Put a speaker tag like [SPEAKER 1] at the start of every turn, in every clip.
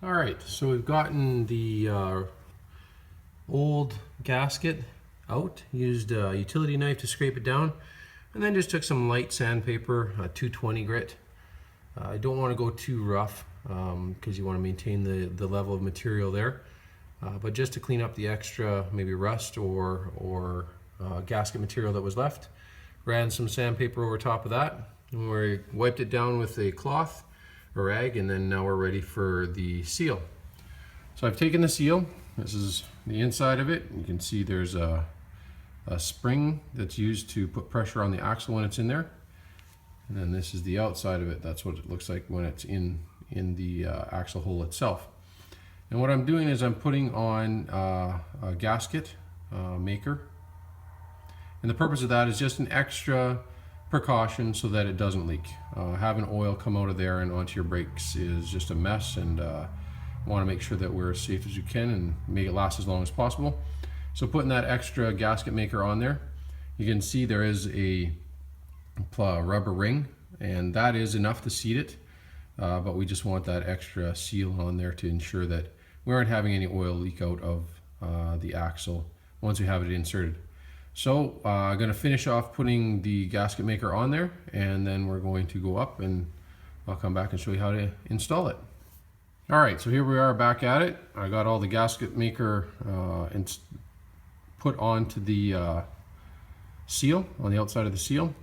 [SPEAKER 1] All right, so we've gotten the old gasket out, used a utility knife to scrape it down, and then just took some light sandpaper, a 220 grit. I don't want to go too rough because you want to maintain the level of material there, but just to clean up the extra maybe rust or gasket material that was left. Ran some sandpaper over top of that, and we wiped it down with a cloth or rag, and then now we're ready for the seal. So I've taken the seal. This is the inside of it. You can see there's a spring that's used to put pressure on the axle when it's in there. And then this is the outside of it. That's what it looks like when it's in the axle hole itself. And what I'm doing is I'm putting on a gasket maker. And the purpose of that is just an extra precaution so that it doesn't leak. Having oil come out of there and onto your brakes is just a mess, and want to make sure that we're as safe as you can and make it last as long as possible. So putting that extra gasket maker on there, you can see there is a rubber ring, and that is enough to seat it, but we just want that extra seal on there to ensure that we aren't having any oil leak out of the axle once we have it inserted. So I'm going to finish off putting the gasket maker on there, and then we're going to go up and I'll come back and show you how to install it. Alright, so here we are back at it. I got all the gasket maker put onto the seal, on the outside of the seal,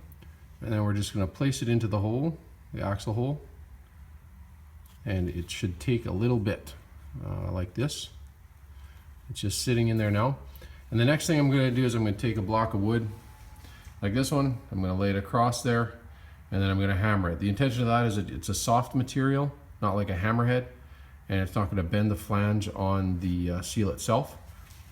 [SPEAKER 1] and then we're just going to place it into the hole, the axle hole, and it should take a little bit like this. It's just sitting in there now. And the next thing I'm going to do is I'm going to take a block of wood like this one. I'm going to lay it across there, and then I'm going to hammer it. The intention of that is that it's a soft material, not like a hammerhead, and it's not going to bend the flange on the seal itself,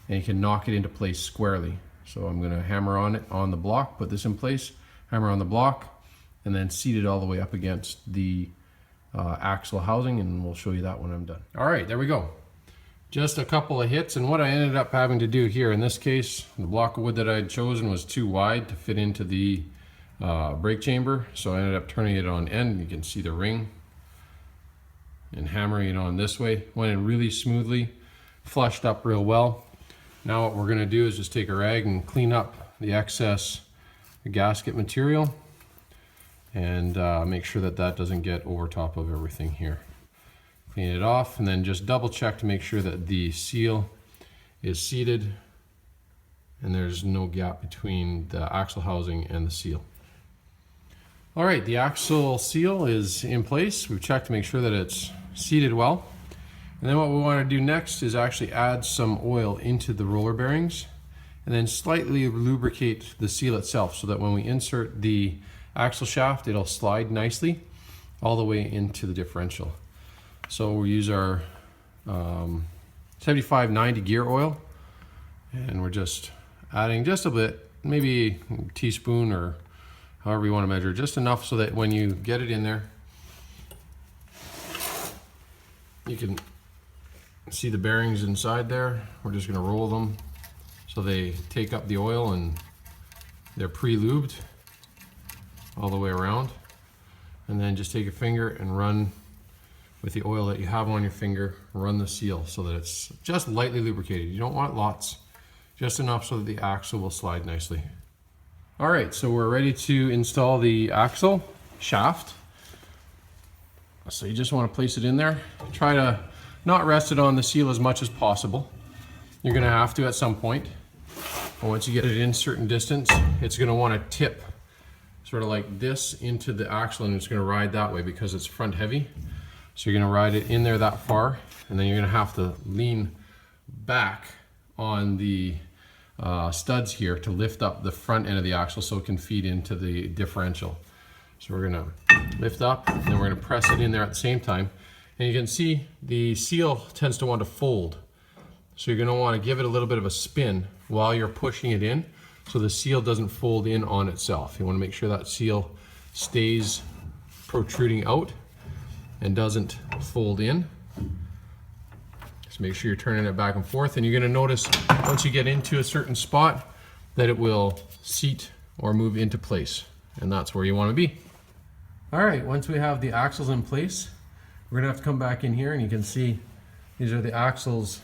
[SPEAKER 1] and you can knock it into place squarely. So I'm going to hammer on it on the block, put this in place, hammer on the block, and then seat it all the way up against the axle housing, and we'll show you that when I'm done. All right, there we go. Just a couple of hits, and what I ended up having to do here, in this case, the block of wood that I had chosen was too wide to fit into the brake chamber, so I ended up turning it on end. You can see the ring, and hammering it on this way. Went in really smoothly, flushed up real well. Now what we're going to do is just take a rag and clean up the excess gasket material, and make sure that that doesn't get over top of everything here. Clean it off, and then just double check to make sure that the seal is seated and there's no gap between the axle housing and the seal. All right, the axle seal is in place. We've checked to make sure that it's seated well. And then what we want to do next is actually add some oil into the roller bearings and then slightly lubricate the seal itself so that when we insert the axle shaft, it'll slide nicely all the way into the differential. So we'll use our 75-90 gear oil, and we're just adding just a bit, maybe a teaspoon or however you want to measure, just enough so that when you get it in there, you can see the bearings inside there. We're just going to roll them so they take up the oil and they're pre-lubed all the way around. And then just take your finger and run with the oil that you have on your finger, run the seal so that it's just lightly lubricated. You don't want lots, just enough so that the axle will slide nicely. All right, so we're ready to install the axle shaft. So you just want to place it in there. Try to not rest it on the seal as much as possible. You're going to have to at some point. But once you get it in a certain distance, it's going to want to tip sort of like this into the axle, and it's going to ride that way because it's front heavy. So you're going to ride it in there that far, and then you're going to have to lean back on the studs here to lift up the front end of the axle so it can feed into the differential. So we're going to lift up, and then we're going to press it in there at the same time. And you can see the seal tends to want to fold. So you're going to want to give it a little bit of a spin while you're pushing it in so the seal doesn't fold in on itself. You want to make sure that seal stays protruding out and doesn't fold in. Just make sure you're turning it back and forth, and you're going to notice once you get into a certain spot that it will seat or move into place, and that's where you want to be. All right, once we have the axles in place, we're going to have to come back in here, and you can see These are the axles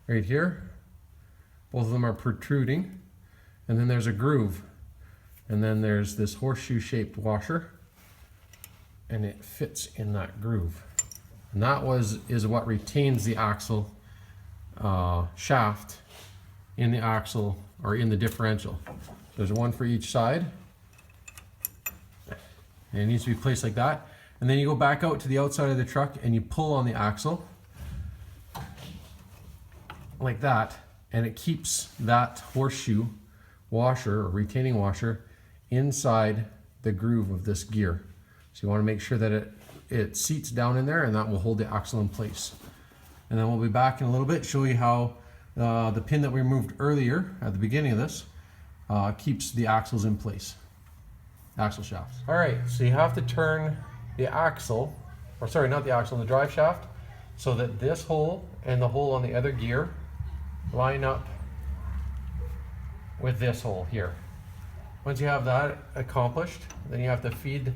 [SPEAKER 1] right here. Both of them are protruding. And then there's a groove. And then there's this horseshoe shaped washer. And it fits in that groove. And that is what retains the axle shaft in the axle or in the differential. There's one for each side. And it needs to be placed like that. And then you go back out to the outside of the truck and you pull on the axle like that, and it keeps that horseshoe washer or retaining washer inside the groove of this gear. So you want to make sure that it seats down in there, and that will hold the axle in place. And then we'll be back in a little bit, show you how the pin that we removed earlier at the beginning of this keeps the axles in place. Axle shafts. All right, so you have to turn the axle, or sorry, not the axle, the drive shaft, so that this hole and the hole on the other gear line up with this hole here. Once you have that accomplished, then you have to feed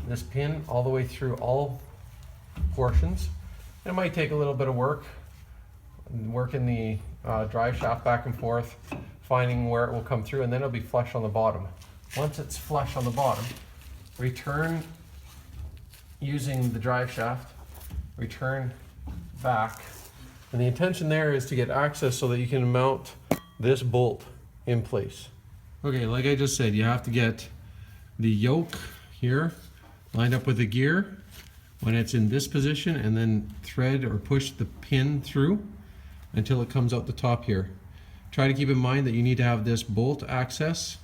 [SPEAKER 1] this pin all the way through all portions. It might take a little bit of working the drive shaft back and forth, finding where it will come through, and then it'll be flush on the bottom. Once it's flush on the bottom, return using the drive shaft, return back. And the intention there is to get access so that you can mount this bolt in place. Okay, like I just said, you have to get the yoke here lined up with the gear when it's in this position, and then thread or push the pin through until it comes out the top here. Try to keep in mind that you need to have this bolt access.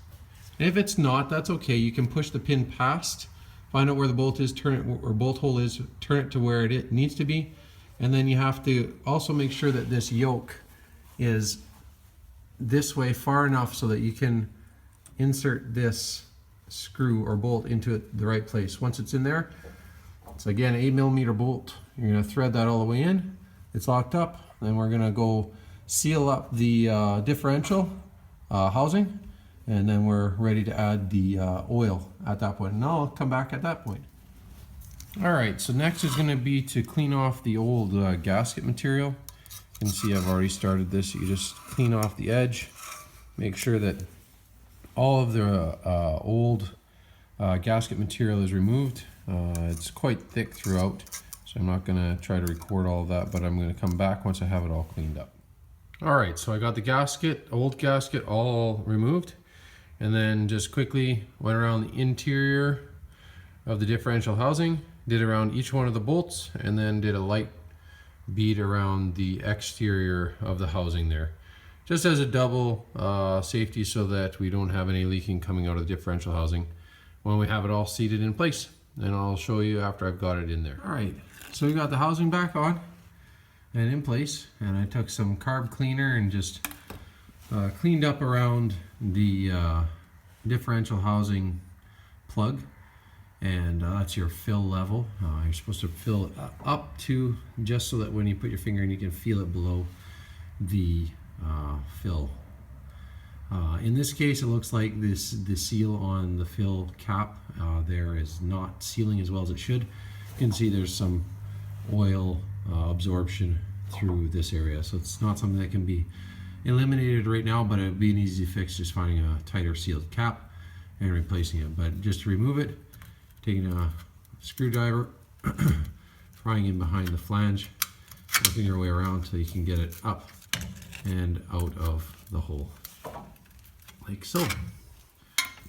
[SPEAKER 1] And if it's not, that's okay. You can push the pin past, find out where the bolt is, turn it, or bolt hole is, turn it to where it needs to be. And then you have to also make sure that this yoke is this way far enough so that you can insert this screw or bolt into it the right place. Once it's in there, it's again an 8mm bolt. You're going to thread that all the way in. It's locked up. Then we're going to go seal up the differential housing, and then we're ready to add the oil at that point. And I'll come back at that point. Alright, so next is going to be to clean off the old gasket material. You can see I've already started this. You just clean off the edge, make sure that all of the old gasket material is removed. It's quite thick throughout, so I'm not going to try to record all of that, but I'm going to come back once I have it all cleaned up. Alright, so I got the gasket, old gasket, all removed, and then just quickly went around the interior of the differential housing, did around each one of the bolts, and then did a light bead around the exterior of the housing there, just as a double safety so that we don't have any leaking coming out of the differential housing when we have it all seated in place. And I'll show you after I've got it in there. Alright, so we got the housing back on and in place, and I took some carb cleaner and just cleaned up around the differential housing plug. And that's your fill level. You're supposed to fill it up to just so that when you put your finger in, you can feel it below the fill. In this case, it looks like the seal on the fill cap there is not sealing as well as it should. You can see there's some oil absorption through this area, so it's not something that can be eliminated right now, but it would be an easy fix, just finding a tighter sealed cap and replacing it. But just to remove it, taking a screwdriver, prying in behind the flange, working your way around so you can get it up and out of the hole, like so.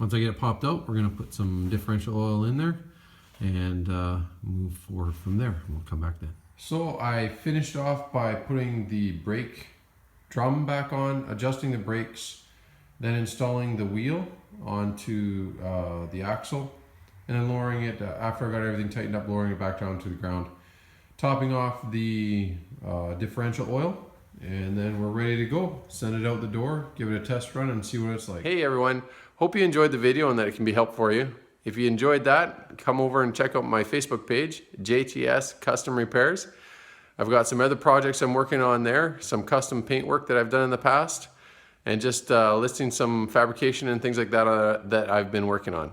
[SPEAKER 1] Once I get it popped out, we're going to put some differential oil in there and move forward from there. We'll come back then. So I finished off by putting the brake drum back on, adjusting the brakes, then installing the wheel onto the axle, and then lowering it, after I got everything tightened up, lowering it back down to the ground. Topping off the differential oil, and then we're ready to go. Send it out the door, give it a test run, and see what it's like. Hey everyone, hope you enjoyed the video and that it can be helpful for you. If you enjoyed that, come over and check out my Facebook page, JTS Custom Repairs. I've got some other projects I'm working on there, some custom paint work that I've done in the past, and just listing some fabrication and things like that that I've been working on.